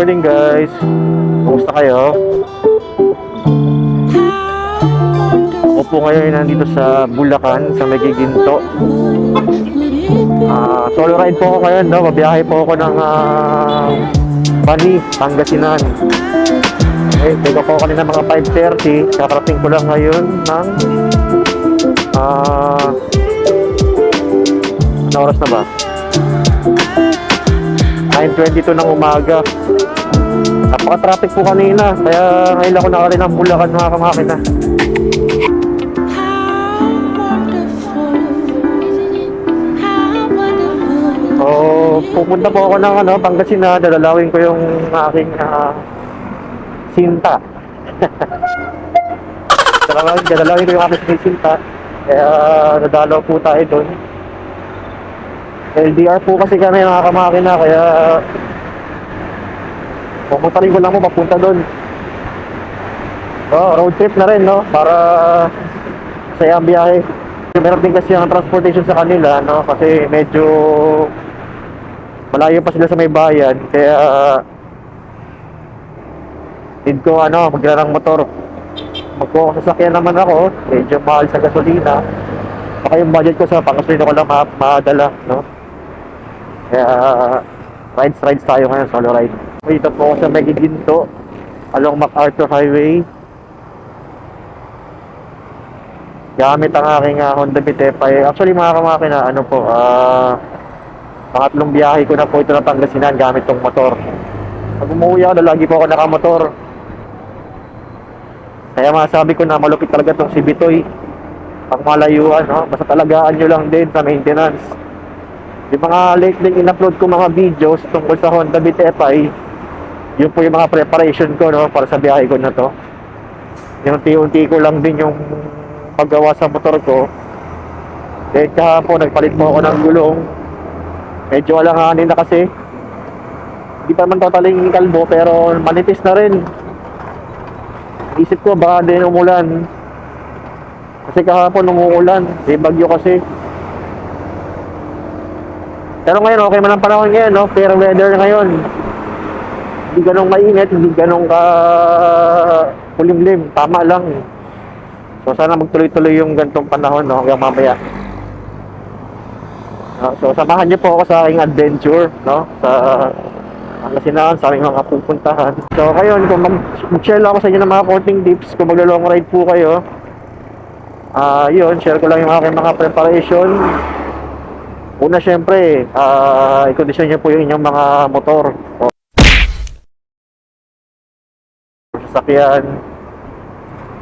morning guys. Kumusta kayo? Ako po ngayon nandito sa Bulacan, sa Megiginto. Solo ride po ako ngayon, no? Babiyahe po ako ng Bani, Pangasinan. Okay, teka po kanina mga 5:30. Kakarating ko lang ngayon ng ano oras na ba? 9:22 ng umaga. Napaka-traffic po kanina, kaya ngayon ako nakarating ng Bulacan, mga kamakina. So, pupunta po ako ng Pangasinan, dadalawin ko yung aking sinta. Dadalawin ko yung aking sinta, kaya dadalaw po tayo doon. LDR po kasi kami, mga kamakina, kaya pupunta rin ko lang po papunta doon. Road trip na rin, no? Para saya ang biyahe. Meron din kasi ang transportation sa kanila, no? Kasi medyo malayo pa sila sa may bayan, kaya need ko magdala ng motor. Magkakasakyan naman ako, medyo mahal sa gasolina. Baka yung budget ko sa panggasolina ko lang madala, no? Kaya rides tayo ngayon, solo ride. Dito po ako sa Megiginto, along MacArthur Highway. Gamit ang aking Honda Beat FI. Actually mga kamakina, pangatlong biyahe ko na po ito na Pangasinan gamit tong motor. Pag umuwi ako, lagi po ako nakamotor. Kaya masabi ko na malupit talaga tong si Bitoy. Pag malayuan, no? Basta talagaan nyo lang din sa maintenance. Yung mga lately in-upload ko mga videos tungkol sa Honda Beat FI, yun po yung mga preparation ko, no? Para sa biyahe ko na to. Yung unti-unti ko lang din yung paggawa sa motor ko. Dahil kahapon nagpalit po ako ng gulong. Medyo alanganin na kasi. Hindi pa man totaling kalbo, pero manipis na rin. Isip ko baka din umulan. Kasi kahapon umuulan, may bagyo kasi. Pero ngayon okay man ang panahon ngayon, no? Fair weather ngayon. Hindi ganong mainit, hindi ganong kulimlim, tama lang. So sana magtuloy-tuloy yung gantong panahon, no? Hanggang mamaya. So samahan niyo po ako sa aking adventure, no? Sa Pangasinan, sa aming mga pupuntahan. So ngayon, kung mag-share lang ako sa inyo ng mga konting tips kung maglo-long ride po kayo. Yun, share ko lang yung aking mga preparation. Una, syempre, i-condition nyo po yung inyong mga motor o sasakyan.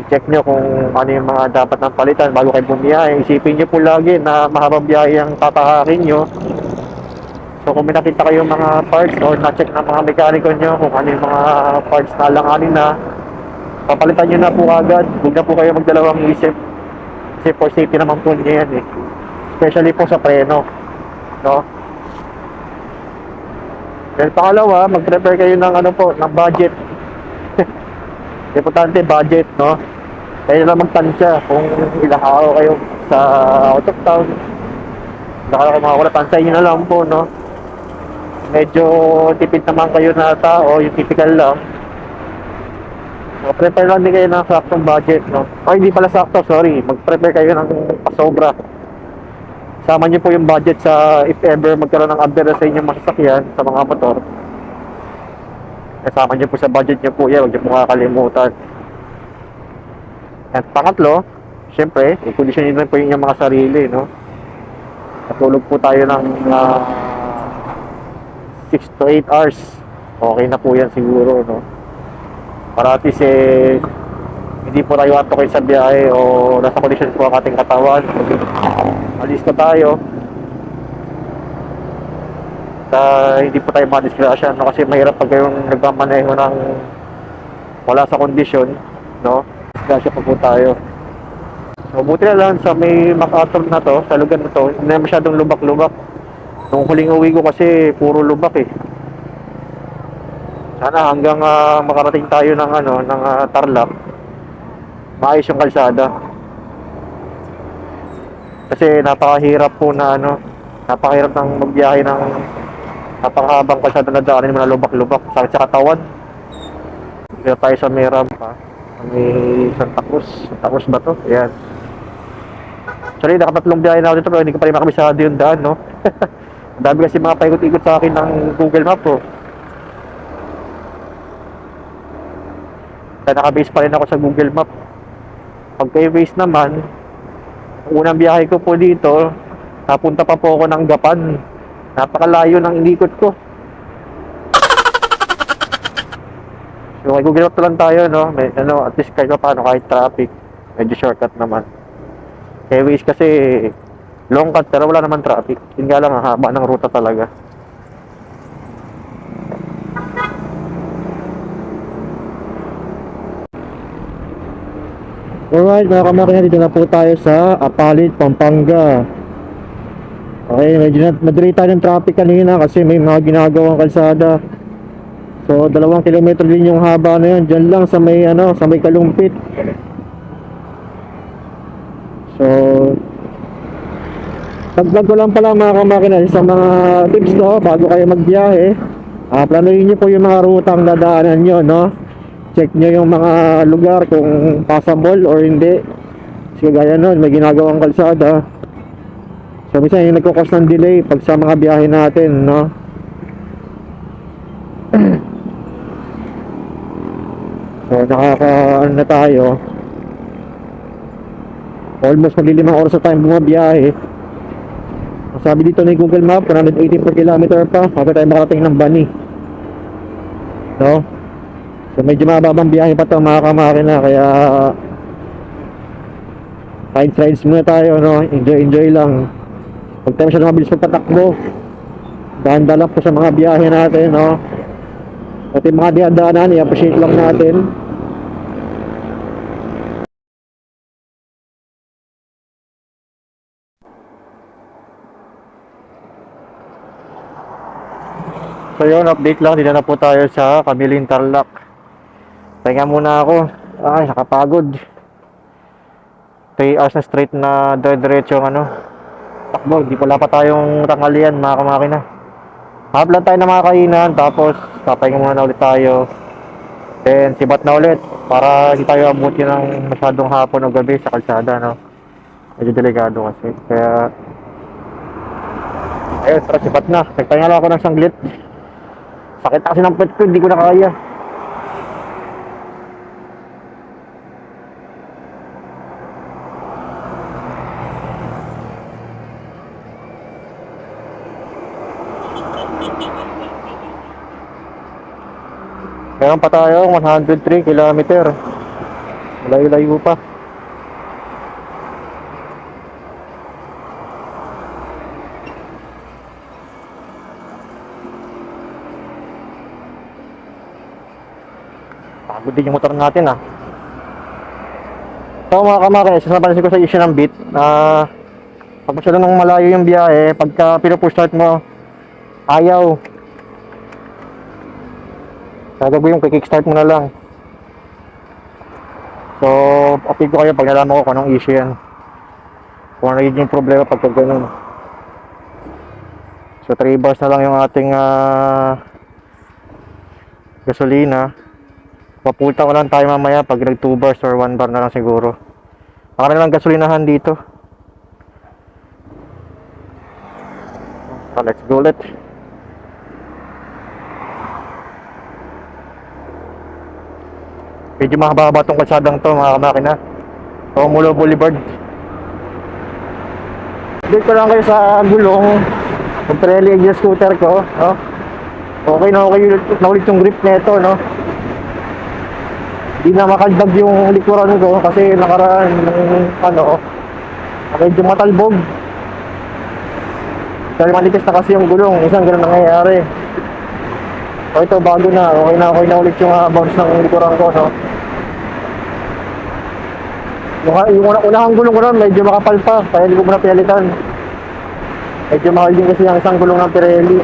I-check nyo kung ano yung mga dapat ng palitan bago kayo bumiyahe. Isipin nyo po lagi na mahabang biyahe ang tatahakin nyo. So kung may nakita kayong mga parts or na-check ng mga mekaniko nyo kung ano yung mga parts na alanganin na, papalitan nyo na po agad. Huwag na po kayo magdalawang isip. Kasi for safety naman po nyo yan eh. Especially po sa preno, no? Then pangalawa, mag-prepare kayo ng ng budget. Importante budget, no? Kaya lang magtansya kung ilang araw kayo sa out of town. Baka kayo makakula, tansay nyo na lang po, no? Medyo tipid naman kayo na tao, yung typical lang. So, prepare lang din kayo ng saktong budget, no? O hindi pala sakto, sorry. Mag-prepare kayo ng pasobra. Sama nyo po yung budget sa if ever magkaroon ng abdera sa inyong masasakyan, sa mga motor. Kasama nyo po sa budget nyo po yan, huwag nyo po kakalimutan. At pangatlo, syempre, i-condition nyo po yung mga sarili, no? Natulog po tayo ng 6 to 8 hours. Okay na po yan siguro, no? Para at least hindi po tayo antok sa biyahe o nasa condition po ang ating katawan. Alis na tayo. Hindi po tayo madisgrasya, no? Kasi mahirap pag kayong nagmamaneho ng wala sa kondisyon, no? Disgrasya pa po tayo. So buti na lang sa may MacArthur na to, sa lugar na to, hindi na masyadong lubak-lubak. Nung huling uwi ko kasi puro lubak eh. Sana hanggang makarating tayo ng Tarlac, maayos yung kalsada. Kasi napakahirap po na napakahirap ng magbiyahe ng Napakahabang kalsada na daanin mo na lubak-lubak. Sakit sa katawan. Dito tayo sa may ramp ha. May Santa Cruz. Santa Cruz ba to? Ayan. Sorry, nakatatlong biyahe na ako dito pero hindi ko pa rin makabisado yung daan, no? Ang dami kasi mga paikot-ikot sa akin ng Google Map, oh. Kaya nakabase pa rin ako sa Google Map. Pag kay Waze naman, ang unang biyahe ko po dito, napunta pa po ako ng Gapan. Napakalayo ng inikot ko. So kay Google Map lang tayo, no? May, ano, at least kahit paano, kahit traffic, medyo shortcut naman. Kay Waze kasi long cut pero wala naman traffic. Yun nga lang, ang haba ng ruta talaga. Alright mga kamakina, dito na po tayo sa Apalit, Pampanga. Okay, medyo madali tayo ng traffic kanina kasi may mga ginagawang kalsada. So 2 kilometro din yung haba na yun. Diyan lang sa may, ano, sa may Kalumpit. So dagdag ko lang pala mga kamakina sa mga tips, no, bago kayo magbiyahe. Planuhin nyo po yung mga rutang dadaanan nyo, no. Check nyo yung mga lugar kung passable or hindi. Kasi gaya nun, may ginagawang kalsada. So minsan yung nagkukos ng delay pag sa mga biyahe natin, no. So nakaka-ano na tayo, almost magli-5 oras na tayong bumabiyahe. Sabi dito ni Google Map, 180 per kilometer pa bago tayo makarating ng Bani, no? So medyo mababang biyahe pa ito mga kamakina. Kaya rides muna tayo, no? Enjoy lang. Huwag tayo masyadong mabilis magpatakbo. Dahan-dahan lang po sa mga biyahe natin, no? At yung mga diadaanan, i-appreciate lang natin. So yun, update lang. Dito na po tayo sa Kamiling Tarlac. Pahinga muna ako. Ay, nakapagod. 3 hours na straight na diretso ano, takbo. Di pala pa tayong tanghalian mga kamakina. Hap lang tayo ng mga kainan. Tapos papahinga muna ulit tayo. Then sibat na ulit. Para hindi tayo abuti ng masyadong hapon o gabi sa kalsada, no? Medyo delikado kasi. Kaya ayun, tara sibat na. Nagpahinga lang ako ng sanglit. Sakit kasi ng pet ko, hindi ko na kaya. Meron pa tayo 103 kilometer. Malayo-layo pa. Pagod din yung motor natin, ah. So mga kamakina, sasapansin ko sa issue ng bit. Pag masyado nang malayo yung biyahe, pagka pinupush start mo, ayaw. Gagawin yung kickstart mo na lang. So, update ko kayo pag nalaman ko kung anong issue yan. Kung ano yung problema pagka ganun. So, 3 bars na lang yung ating gasolina. Papulta ko lang tayo mamaya pag nag 2 bars or 1 bar na lang siguro. Para na lang gasolinahan dito. So, let's go ulit. Medyo mahaba itong kalsadang to mga kamakina. Romulo Boulevard. Dito ko lang kayo sa gulong. Pag-trailing yung scooter ko, no? Okay na ulit yung grip nito, no? Hindi na makaldag yung likuran ko kasi nakaraan ng medyo matalbog. Dahil manipis na kasi yung gulong, isang ganun nangyayari. So ito bago na, okay na ulit yung bounce ng likuran ko, no? Yung unang gulong ko nun, medyo makapal pa, kaya hindi ko muna pinalitan. Medyo mahal din kasi ang isang gulong ng Pirelli.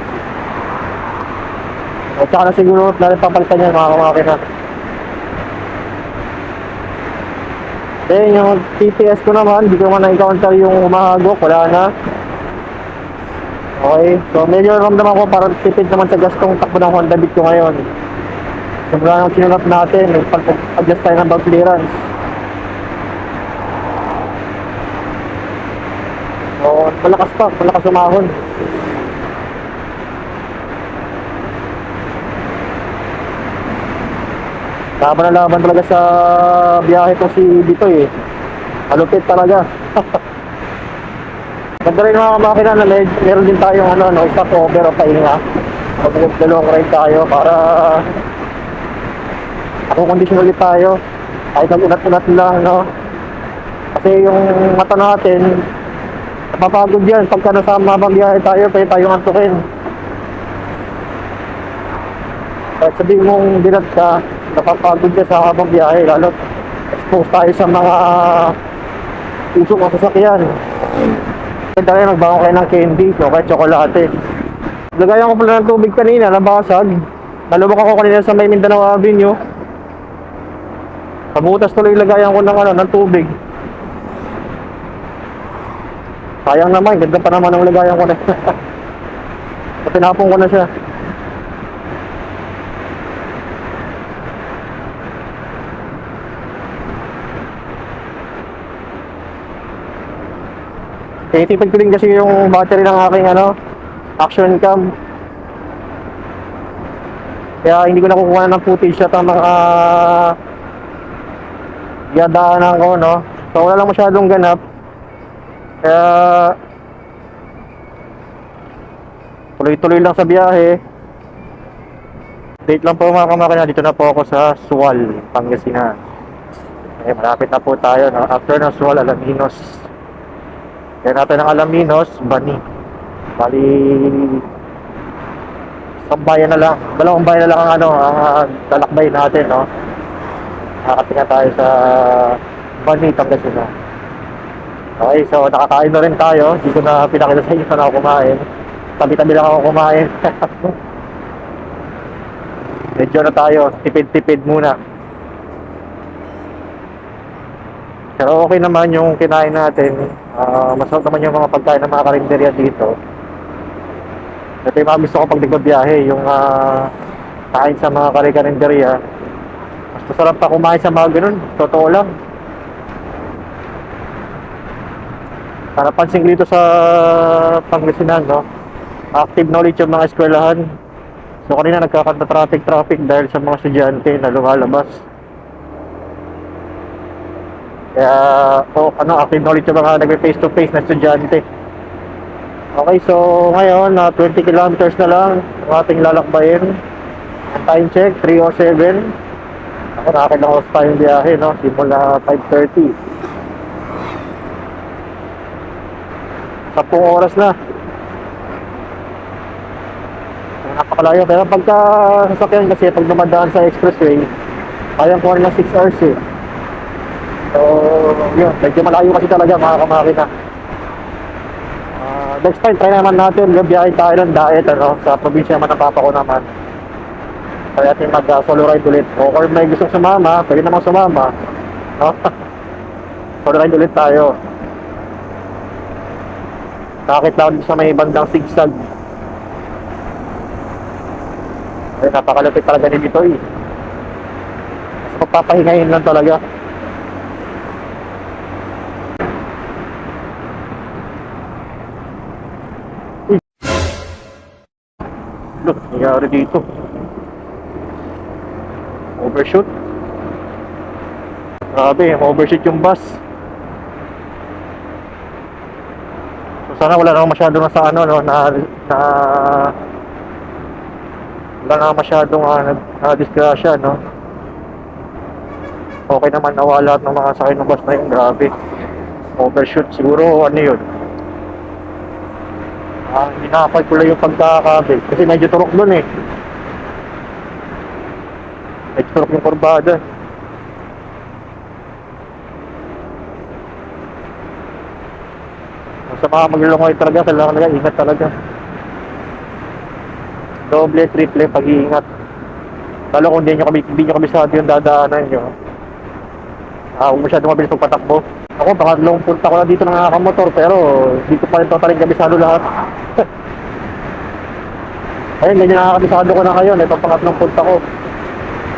At saka na siguro natin papalitan yan mga kamakina. Then yung TPS ko naman, hindi ko naman na-encounter yung umahagok, wala na. Okay, so medyo ramdaman ko parang tipid naman sa gastong takbo ng Honda Beat ko ngayon. Sobrang yung kinulap natin, pag-adjust tayo ng valve clearance. So, malakas pa, malakas umahon. Laban na laban talaga sa biyahe ko si Bitoy eh. Malupit talaga. Ganda rin mga makina na meron din tayong stop over o pahinga. Mag-long ride tayo para kondisyon ulit tayo. Kahit nag-unat-unat lang, no? Kasi yung mata natin, napapagod yan. Pagka nasa mabang biyahe tayo, pwede tayong antukin. Kahit sabihin mong binat ka, napapagod ka sa habang biyahe. Lalo, expose tayo sa mga usok ng sasakyan. Ganda rin, magbangon kayo ng candy, o kahit tsokolate. Lagayan ko pala ng tubig kanina, nabasag. Nalubok ako kanina sa may Mindanao Avenue. Pabutas tuloy lagayan ko ng tubig. Sayang naman, ganda pa naman ang lagayan ko na. Tinapon ko na siya. Tinitipid ko din kasi yung battery ng aking action cam. Kaya hindi ko nakukuha ng footage at ang mga yadaanan ko, no? So wala lang masyadong ganap. Kaya tuloy-tuloy lang sa biyahe. Date lang po mga kamakina, dito na po ako sa Sual, Pangasinan. Malapit na po tayo, no? After ng Sual, Alaminos. Kaya natin ng Alaminos, Bani. Bali, isang bayan na lang. Dalawang bayan na lang ang lalakbay natin, no? Nakakatinga tayo sa Bani, Pangasinan. Okay, so nakakain na rin tayo. Hindi ko na pinakita sa inyo saan ako kumain. Tabi-tabi lang ako kumain. Medyo na tayo, tipid-tipid muna. Pero okay naman yung kinain natin. Masarap naman yung mga pagkain ng mga karinderya dito. Ito yung mga gusto ko pag nagbabiyahe, yung kain sa mga karinderya. Mas masarap pa kumain sa mga ganun, totoo lang. Para pansin dito sa Pangasinan, no? Active knowledge yung mga eskwelahan. So kanina nagkakanta traffic dahil sa mga estudyante na lumalabas. Kaya, active knowledge yung mga nag-face to face na estudyante. Okay, so ngayon, 20 kilometers na lang ang ating lalakbayin. Ang time check, 3:07. Ako, nakakailang oras tayong biyahe, no? Simula 5:30. 10 oras na. Napakalayo. Pero pagka sasakyan kasi, pag dumadaan sa expressway, kayang kuha ng 6 hours eh. So, yun. Medyo malayo kasi talaga mga kamakina. Next time, try naman natin. Biyahe tayo ng diet, sa probinsya naman ng papa ko naman. Kaya natin mag-solo ride ulit. O kung may gustong sumama, pwede namang sumama. No? Solo ride ulit tayo. Nakakit lang sa may bandang sigsag. Ay, napakalapit talaga ni Bitoy. Mas magpapahingayin lang talaga. Look, nangyari dito. Overshoot. Grabe, overshoot yung bus. So sana wala naman masyadong wala naman masyadong disgrasya, no? Okay naman, nawala lahat ng mga sakay ng bus na yun. Grabe. Overshoot, siguro yun. Hindi nakakalkula yung pagkakabil kasi medyo turok dun eh. Medyo turok yung kurbada. Sa mga maglulungoy talaga, kailangan talaga ingat talaga. Doble, triple pag-iingat. Lalo kung hindi nyo kabisado yung dadaanan nyo. Huwag masyadong mabilis magpatakbo. Ako, pangatlong punta ko na dito ng nakamotor pero hindi ko pa rin totaling kabisado lahat. Ayun, ganyan nakakabisado ko na ngayon. Ito pangatlong punta ko.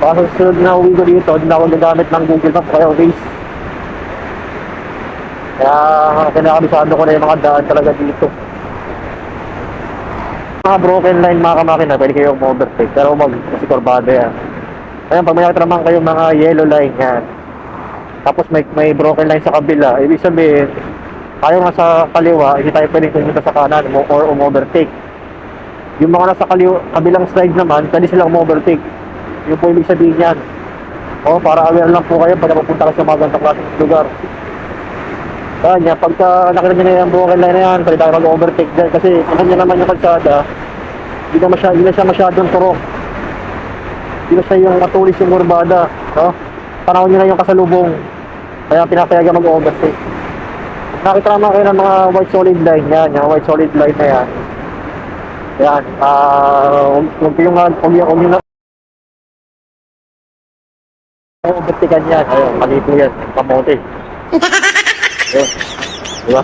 Baka sa susunod na uwi ko dito, hindi na ako gagamit ng Google Maps kaya Waze. Kaya kinakabisado ko na yung mga daan talaga dito. Mga broken line mga kamakina, pwede kayo overtake. Pero mag kasi kurbada yan. Ayan, pag may nakita naman kayong mga yellow line yan. Tapos may broken line sa kabila, ibig sabihin, tayo nga sa kaliwa, hindi tayo pwedeng pumunta sa kanan or overtake. Yung mga nasa kabilang side naman, pwede silang overtake. Yung po ibig sabihin yan. O, para aware lang po kayo pag napupunta kayo sa mga ganitong klaseng lugar. Kanya, pagka nakita nyo na yung broken line na yan, pwede tayo mag-overtake dyan. Kasi kung nyo naman yung kalsada, hindi na siya masyadong turok. Hindi na siya yung matulis yung kurbada. No? Panahon nyo na yung kasalubong. Kaya pinapayagan mag-overtake. Nakita naman kayo ng mga white solid line yan. Yung white solid line na yan. Yan. Huwag yung na overtakean yan. Ayun, mali po yan. Kamote. Ayun. Diba?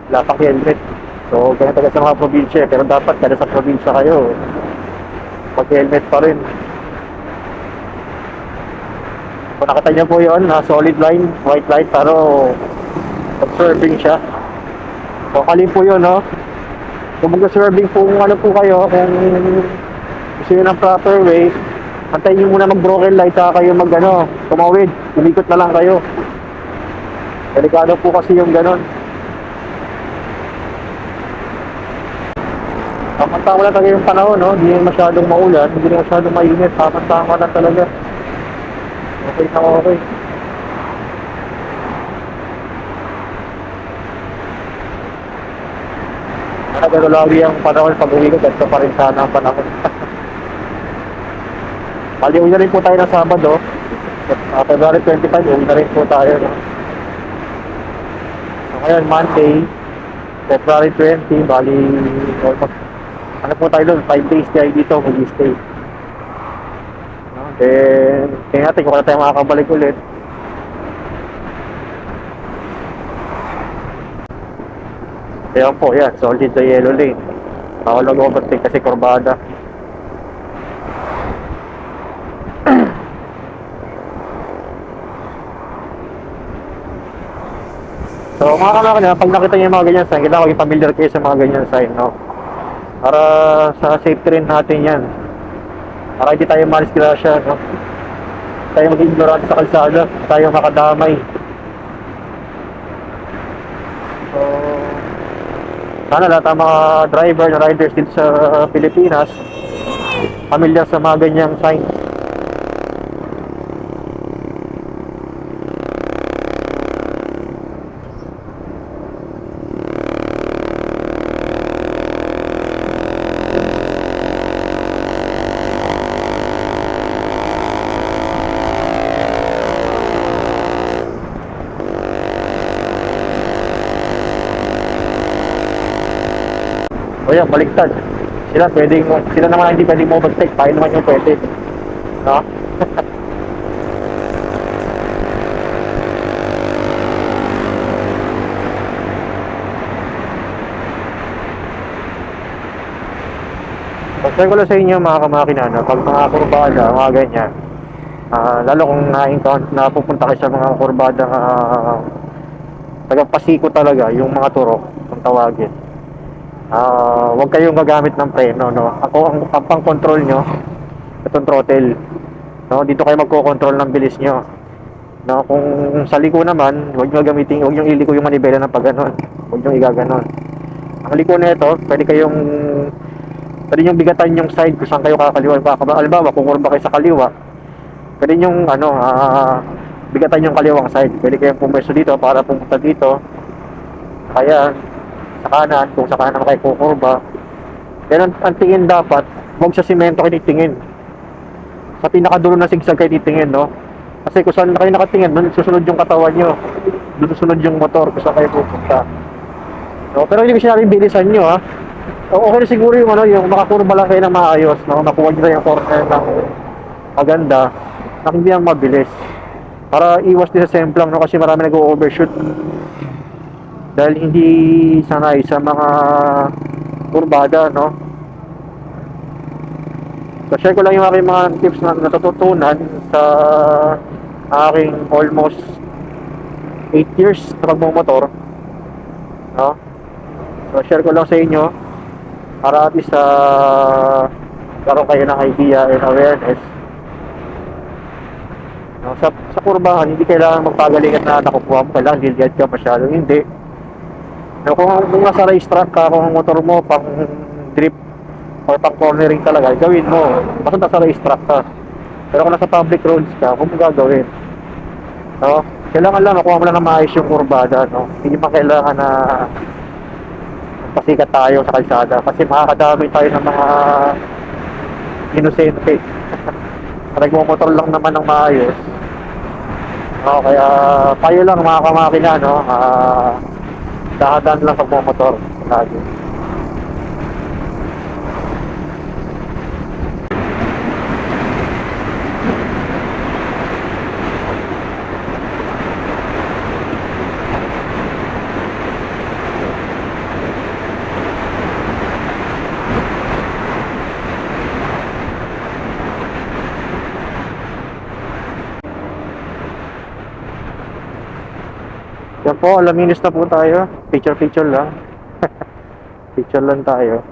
Wala pang helmet. So, ganyan talaga sa mga probinsya. Pero dapat kada sa probinsya kayo, mag-helmet pa rin. Kung nakita niyo po yun, na solid line, white line, pero observing siya. So, kalin po yun, no? Kung mag-observing po kung ano po kayo, kung gusto nyo ng proper way, antayin nyo muna mag-broken light, saka kayo tumawid, umikot na lang kayo. Delikado po kasi yung ganon. Tama-tama lang talaga yung panahon, no? Hindi masyadong maulan, hindi masyadong mainit, tama-tama lang talaga. Okay na okay. Gano'n lagi ang panahon pag uwi ko, ganito pa rin sana ang panahon. Bali, uwi na rin po tayo ng Sabado. February 25, uwi na rin po tayo. No? So, ngayon, Monday, February 20, bali, almost, ano po tayo doon, 5 days tayo dito, mag-stay. No? Then, tingnan natin kung wala tayo makakabalik ulit. Ayan po, yan, solid the yellow lane. Bawal mag-overtake kasi kurbada. So mga kamakina, pag nakita niyo yung mga ganyan sign, kailangan maging familiar kayo sa mga ganyan sign, no? Para sa safety rin natin yan. Para hindi tayo ma-disgrasya, no? Tayo mag-ignorante sa kalsada, tayo makadamay. So, sana lahat ang mga driver na riders dito sa Pilipinas familiar sa mga ganyang sign. O yan, baliktad. Sila naman hindi pwedeng overtake, tayo naman yung pwede. No? Pag-share ko lang sa inyo mga kamakina, no? Pag mga kurbada, mga ganyan, lalo kung napupunta kayo sa mga kurbada taga-pasiko talaga, yung mga turok, kung tawagin. Huwag kayong gagamit ng preno, no? Ako ang pang-control nyo, itong throttle, no? Dito kayo magko-control ng bilis nyo, no? Kung sa liko naman, huwag nyo iliko yung manibela ng pagganon, huwag nyo igaganon. Ang liko na ito, pwede nyo bigatan yung side kung saan kayo kakaliwa. Halimbawa, kung kurba kayo sa kaliwa, pwede nyo bigatan yung kaliwang side, pwede kayong pumeso dito para pumunta dito, kaya sa kanan, kung sa kanan kayo kukurba. Yan ang tingin dapat, huwag sa simento kayo titingin. Sa pinakadulo ng sigsag kayo titingin, no? Kasi kung saan kayo nakatingin, doon susunod yung katawan nyo. Doon susunod yung motor kung saan kayo pupunta. No? Pero hindi ko sinabing bilisan nyo, ha? Okay na siguro yung makakurba lang kayo ng maayos, no? Nakuha nyo na yung corner ng maganda, na hindi ang mabilis. Para iwas din sa semplang, no? Kasi marami nag-o-overshoot. Dahil hindi sanay sa mga kurbada, no? So, share ko lang yung aking mga tips na natututunan sa aking almost 8 years na pagmumotor, no? So, share ko lang sa inyo para at least karoon kayo ng idea and awareness. No? Sa kurbahan, hindi kailangan magpagalingan na nakukuha mo, kailangan gilid ka masyado. Hindi. No, kung nasa racetrack ka, kung ang motor mo pang drift or pang cornering talaga, gawin mo. Basta nasa racetrack ka. Pero kung nasa public roads ka, kung mo gagawin. No? Kailangan lang makuha mo lang na maayos yung kurbada. No? Hindi pa kailangan na pasikat tayo sa kalsada kasi makakadami tayo ng mga inosente. Nagmumotor lang naman ng maayos. No? Kaya tayo lang mga kamakina, no? Dahan-dahan lang pagmumotor lagi. Yan po, alaminis na po tayo. Picture lang. Picture lang tayo.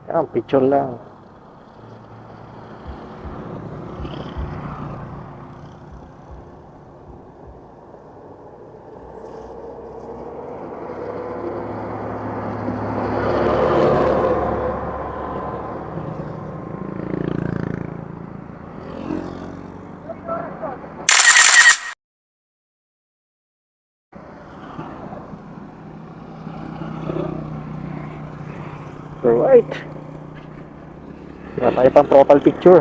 Yan, picture lang. Alright. Yan tayo pang profile picture.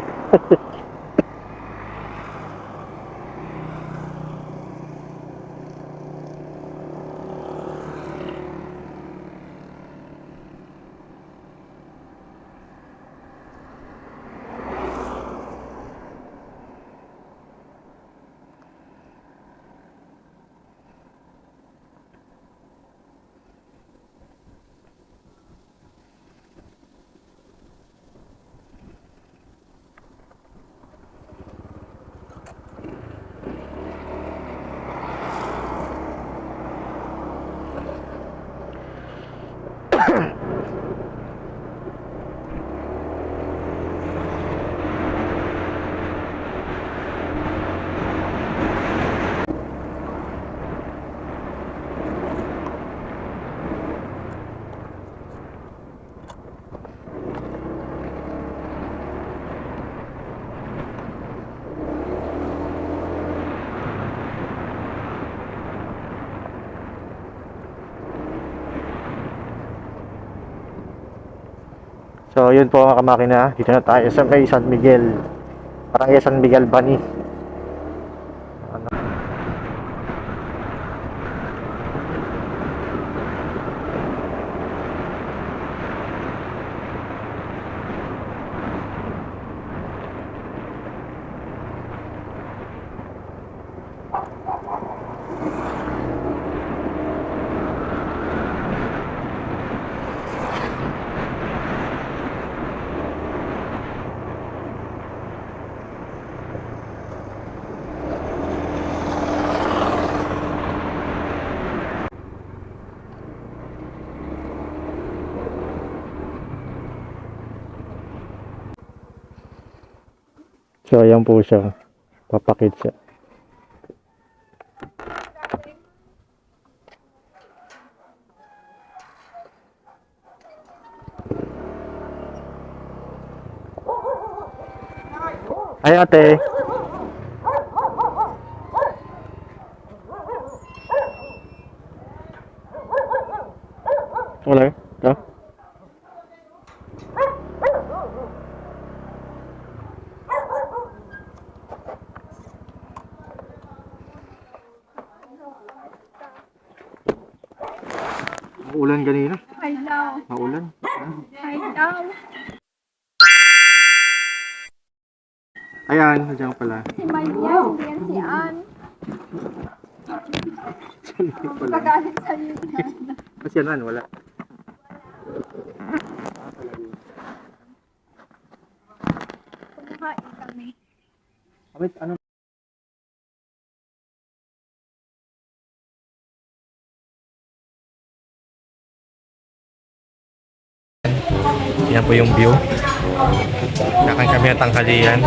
So, yun po mga kamakina. Dito na tayo sa may San Miguel. Parang San Miguel Bani. So, ayan po siya. Papakit siya. Ay, ate. Wala. Ito. Maulan kanina. Hello. Maulan. Hello. Ayan, nandiyan pala. Si Maria, hindi yan si Ann. Magagalit sa'yo yan. Kasi yan, wala. Kumakain kami. Wait, ano? Yan po yung view. Nakain kami at tanghalian.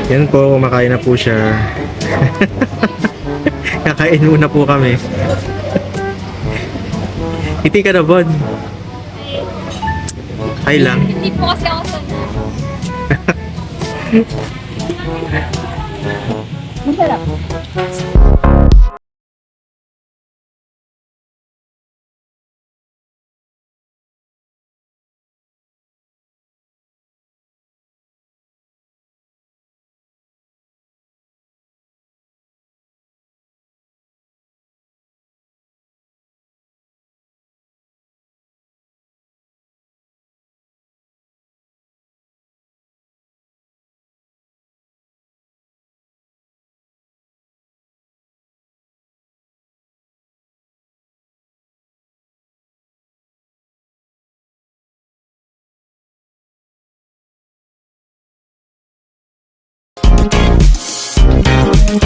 Yan po, kumakain na po siya. Kakain muna po kami. Hindi ka na, Bon. Ay lang. Hindi po kasi ako sanay. Masarap.